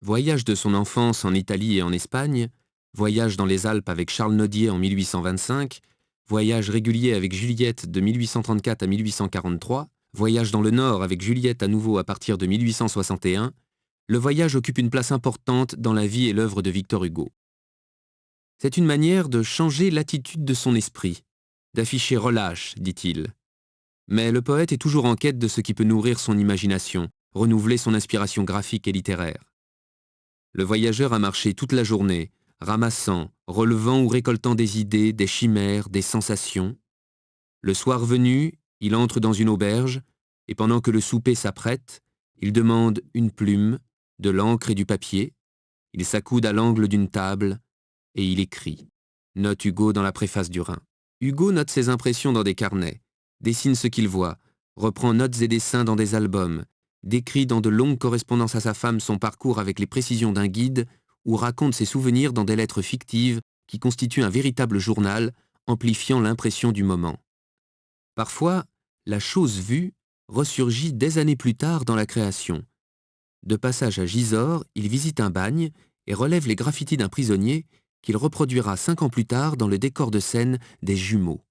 Voyage de son enfance en Italie et en Espagne, voyage dans les Alpes avec Charles Nodier en 1825, voyage régulier avec Juliette de 1834 à 1843, voyage dans le Nord avec Juliette à nouveau à partir de 1861, le voyage occupe une place importante dans la vie et l'œuvre de Victor Hugo. C'est une manière de changer l'attitude de son esprit, d'afficher relâche, dit-il. Mais le poète est toujours en quête de ce qui peut nourrir son imagination, renouveler son inspiration graphique et littéraire. Le voyageur a marché toute la journée, ramassant, relevant ou récoltant des idées, des chimères, des sensations. Le soir venu, il entre dans une auberge, et pendant que le souper s'apprête, il demande une plume, de l'encre et du papier, il s'accoude à l'angle d'une table, et il écrit. Note Hugo dans la préface du Rhin. Hugo note ses impressions dans des carnets, dessine ce qu'il voit, reprend notes et dessins dans des albums, décrit dans de longues correspondances à sa femme son parcours avec les précisions d'un guide ou raconte ses souvenirs dans des lettres fictives qui constituent un véritable journal, amplifiant l'impression du moment. Parfois, la chose vue ressurgit des années plus tard dans la création. De passage à Gisors, il visite un bagne et relève les graffitis d'un prisonnier qu'il reproduira 5 ans plus tard dans le décor de scène des Jumeaux.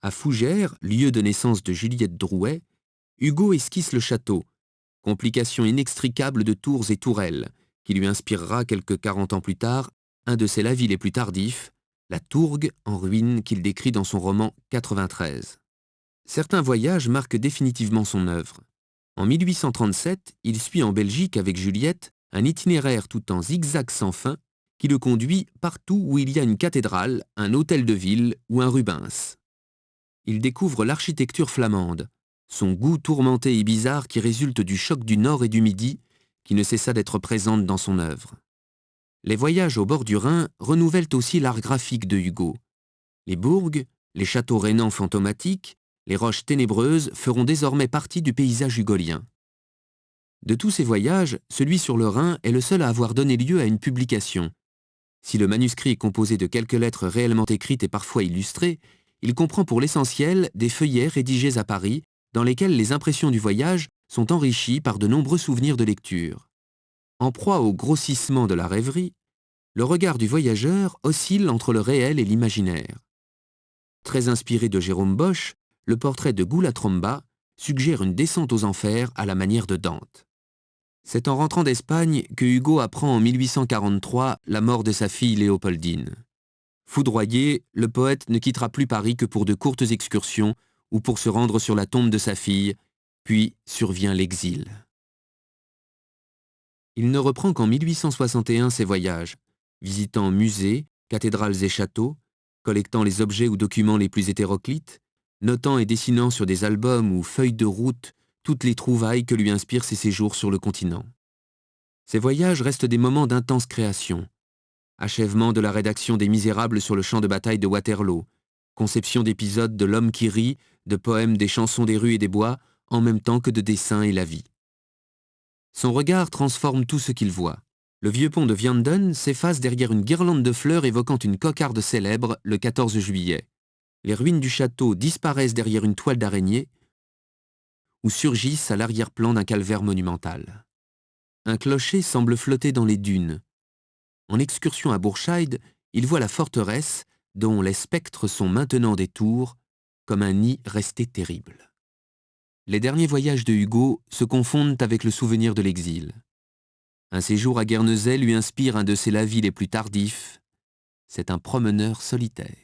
À Fougères, lieu de naissance de Juliette Drouet, Hugo esquisse le château, complication inextricable de tours et tourelles, qui lui inspirera quelques 40 ans plus tard un de ses lavis les plus tardifs, la tourgue en ruine qu'il décrit dans son roman 93. Certains voyages marquent définitivement son œuvre. En 1837, il suit en Belgique avec Juliette un itinéraire tout en zigzag sans fin qui le conduit partout où il y a une cathédrale, un hôtel de ville ou un Rubens. Il découvre l'architecture flamande, son goût tourmenté et bizarre qui résulte du choc du Nord et du Midi, qui ne cessa d'être présente dans son œuvre. Les voyages au bord du Rhin renouvellent aussi l'art graphique de Hugo. Les bourgs, les châteaux rhénans fantomatiques, les roches ténébreuses feront désormais partie du paysage hugolien. De tous ces voyages, celui sur le Rhin est le seul à avoir donné lieu à une publication. Si le manuscrit est composé de quelques lettres réellement écrites et parfois illustrées, il comprend pour l'essentiel des feuillets rédigés à Paris, dans lesquels les impressions du voyage sont enrichies par de nombreux souvenirs de lecture. En proie au grossissement de la rêverie, le regard du voyageur oscille entre le réel et l'imaginaire. Très inspiré de Jérôme Bosch, le portrait de Gula Tromba suggère une descente aux enfers à la manière de Dante. C'est en rentrant d'Espagne que Hugo apprend en 1843 la mort de sa fille Léopoldine. Foudroyé, le poète ne quittera plus Paris que pour de courtes excursions ou pour se rendre sur la tombe de sa fille, puis survient l'exil. Il ne reprend qu'en 1861 ses voyages, visitant musées, cathédrales et châteaux, collectant les objets ou documents les plus hétéroclites, notant et dessinant sur des albums ou feuilles de route toutes les trouvailles que lui inspirent ses séjours sur le continent. Ces voyages restent des moments d'intense création. Achèvement de la rédaction des Misérables sur le champ de bataille de Waterloo, conception d'épisodes de L'homme qui rit, de poèmes des chansons des rues et des bois, en même temps que de dessins et la vie. Son regard transforme tout ce qu'il voit. Le vieux pont de Vianden s'efface derrière une guirlande de fleurs évoquant une cocarde célèbre le 14 juillet. Les ruines du château disparaissent derrière une toile d'araignée ou surgissent à l'arrière-plan d'un calvaire monumental. Un clocher semble flotter dans les dunes. En excursion à Burscheid, il voit la forteresse dont les spectres sont maintenant des tours, comme un nid resté terrible. Les derniers voyages de Hugo se confondent avec le souvenir de l'exil. Un séjour à Guernesey lui inspire un de ses lavis les plus tardifs. C'est un promeneur solitaire.